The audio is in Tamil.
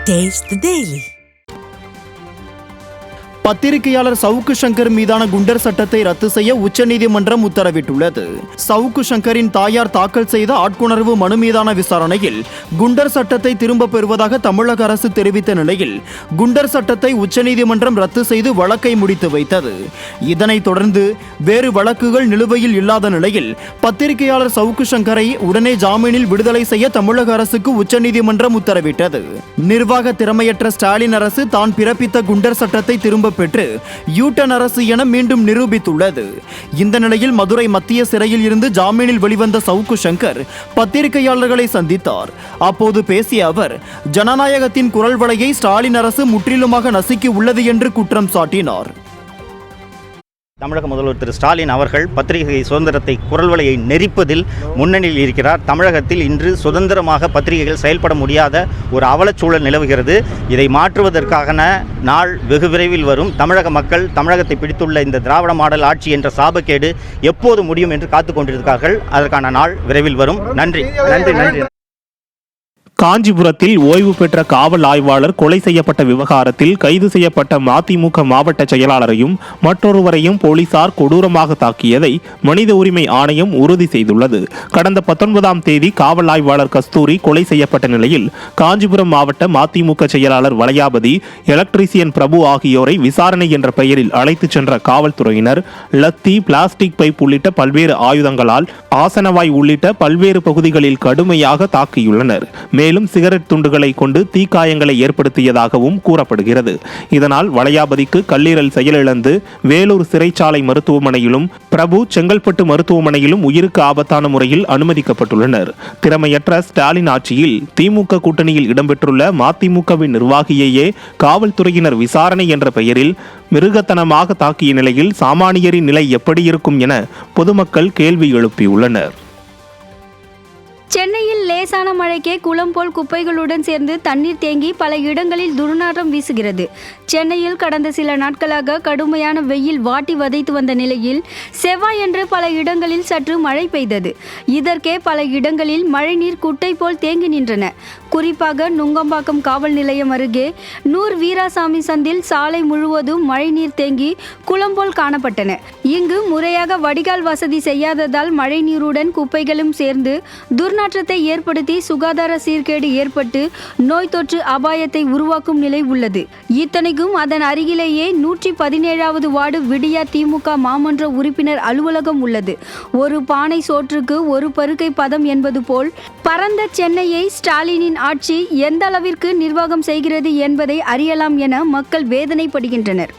Taste the Daily. பத்திரிகையாளர் சவுக்கு சங்கர் மீதான குண்டர் சட்டத்தை ரத்து செய்ய உச்சநீதிமன்றம் உத்தரவிட்டுள்ளது. சவுக்கு சங்கரின் தாயார் தாக்கல் செய்த ஆட்கொணர்வு மனு மீதான விசாரணையில் குண்டர் சட்டத்தை திரும்ப பெறுவதாக தமிழக அரசு தெரிவித்த நிலையில் குண்டர் சட்டத்தை உச்சநீதிமன்றம் ரத்து செய்து வழக்கை முடித்து வைத்தது. இதனைத் தொடர்ந்து வேறு வழக்குகள் நிலுவையில் இல்லாத நிலையில் பத்திரிகையாளர் சவுக்கு சங்கரை உடனே ஜாமீனில் விடுதலை செய்ய தமிழக அரசுக்கு உச்சநீதிமன்றம் உத்தரவிட்டது. நிர்வாக திறமையற்ற ஸ்டாலின் அரசு தான் பிறப்பித்த குண்டர் சட்டத்தை திரும்ப பெற்று யூட்டன் அரசு என மீண்டும் நிரூபித்துள்ளது. இந்த நிலையில் மதுரை மத்திய சிறையில் இருந்து ஜாமீனில் வெளிவந்த சவுக்கு சங்கர் பத்திரிகையாளர்களை சந்தித்தார். அப்போது பேசிய அவர் ஜனநாயகத்தின் குரல் வளையை ஸ்டாலின் அரசு முற்றிலுமாக நசுக்கி உள்ளது என்று குற்றம் சாட்டினார். தமிழக முதல்வர் திரு ஸ்டாலின் அவர்கள் பத்திரிகை சுதந்திரத்தை குரல் வலையை நெரிப்பதில் முன்னணியில் இருக்கிறார். தமிழகத்தில் இன்று சுதந்திரமாக பத்திரிகைகள் செயல்பட முடியாத ஒரு அவலச்சூழல் நிலவுகிறது. இதை மாற்றுவதற்கான நாள் வெகு விரைவில் வரும். தமிழக மக்கள் தமிழகத்தை பிடித்துள்ள இந்த திராவிட மாடல் ஆட்சி என்ற சாபக்கேடு எப்போது முடியும் என்று காத்துக் கொண்டிருக்கிறார்கள். அதற்கான நாள் விரைவில் வரும். நன்றி நன்றி நன்றி. காஞ்சிபுரத்தில் ஓய்வு பெற்ற காவல் ஆய்வாளர் கொலை செய்யப்பட்ட விவகாரத்தில் கைது செய்யப்பட்ட மதிமுக மாவட்ட செயலாளரையும் மற்றொருவரையும் போலீசார் கொடூரமாக தாக்கியதை மனித உரிமை ஆணையம் உறுதி செய்துள்ளது. கடந்த 19ஆம் தேதி காவல் ஆய்வாளர் கஸ்தூரி கொலை செய்யப்பட்ட நிலையில் காஞ்சிபுரம் மாவட்ட மதிமுக செயலாளர் வளையாபதி, எலக்ட்ரீசியன் பிரபு ஆகியோரை விசாரணை என்ற பெயரில் அழைத்துச் சென்ற காவல்துறையினர் லத்தி, பிளாஸ்டிக் பைப் உள்ளிட்ட பல்வேறு ஆயுதங்களால் ஆசனவாய் உள்ளிட்ட பல்வேறு பகுதிகளில் கடுமையாக தாக்கியுள்ளனர். மேலும் சிகரெட் துண்டுகளை கொண்டு தீக்காயங்களை ஏற்படுத்தியதாகவும் கூறப்படுகிறது. இதனால் வளையாபதிக்கு கல்லீரல் செயலிழந்து வேலூர் சிறைச்சாலை மருத்துவமனையிலும் பிரபு செங்கல்பட்டு மருத்துவமனையிலும் உயிருக்கு ஆபத்தான முறையில் அனுமதிக்கப்பட்டுள்ளனர். திறமையற்ற ஸ்டாலின் ஆட்சியில் திமுக கூட்டணியில் இடம்பெற்றுள்ள மதிமுகவின் நிர்வாகியையே காவல்துறையினர் விசாரணை என்ற பெயரில் மிருகத்தனமாக தாக்கிய நிலையில் சாமானியரின் நிலை எப்படி இருக்கும் என பொதுமக்கள் கேள்வி எழுப்பியுள்ளனர். சென்னையில் லேசான மழைக்கே குளம் போல் குப்பைகளுடன் சேர்ந்து தண்ணீர் தேங்கி பல இடங்களில் துர்நாற்றம் வீசுகிறது. சென்னையில் கடந்த சில நாட்களாக கடுமையான வெயில் வாட்டி வதைத்து வந்த நிலையில் செவ்வாயன்று பல இடங்களில் சற்று மழை பெய்தது. இதற்கே பல இடங்களில் மழைநீர் குட்டை போல் தேங்கி நின்றன. குறிப்பாக நுங்கம்பாக்கம் காவல் நிலையம் அருகே நூர் வீராசாமி சந்தில் சாலை முழுவதும் மழைநீர் தேங்கி குளம் போல் காணப்பட்டன. இங்கு முறையாக வடிகால் வசதி செய்யாததால் மழைநீருடன் குப்பைகளும் சேர்ந்து துர்நாற்றத்தை ஏற்படுத்தி சுகாதார சீர்கேடு ஏற்பட்டு நோய் தொற்று அபாயத்தை உருவாக்கும் நிலை உள்ளது. இத்தனைக்கும் அதன் அருகிலேயே 117வது வார்டு விடியா திமுக மாமன்ற உறுப்பினர் அலுவலகம் உள்ளது. ஒரு பானை சோற்றுக்கு ஒரு பருக்கை பதம் என்பது போல் பரந்த சென்னையை ஸ்டாலினின் ஆட்சி எந்த அளவிற்கு நிர்வாகம் செய்கிறது என்பதை அறியலாம் என மக்கள் வேதனைப்படுகின்றனர்.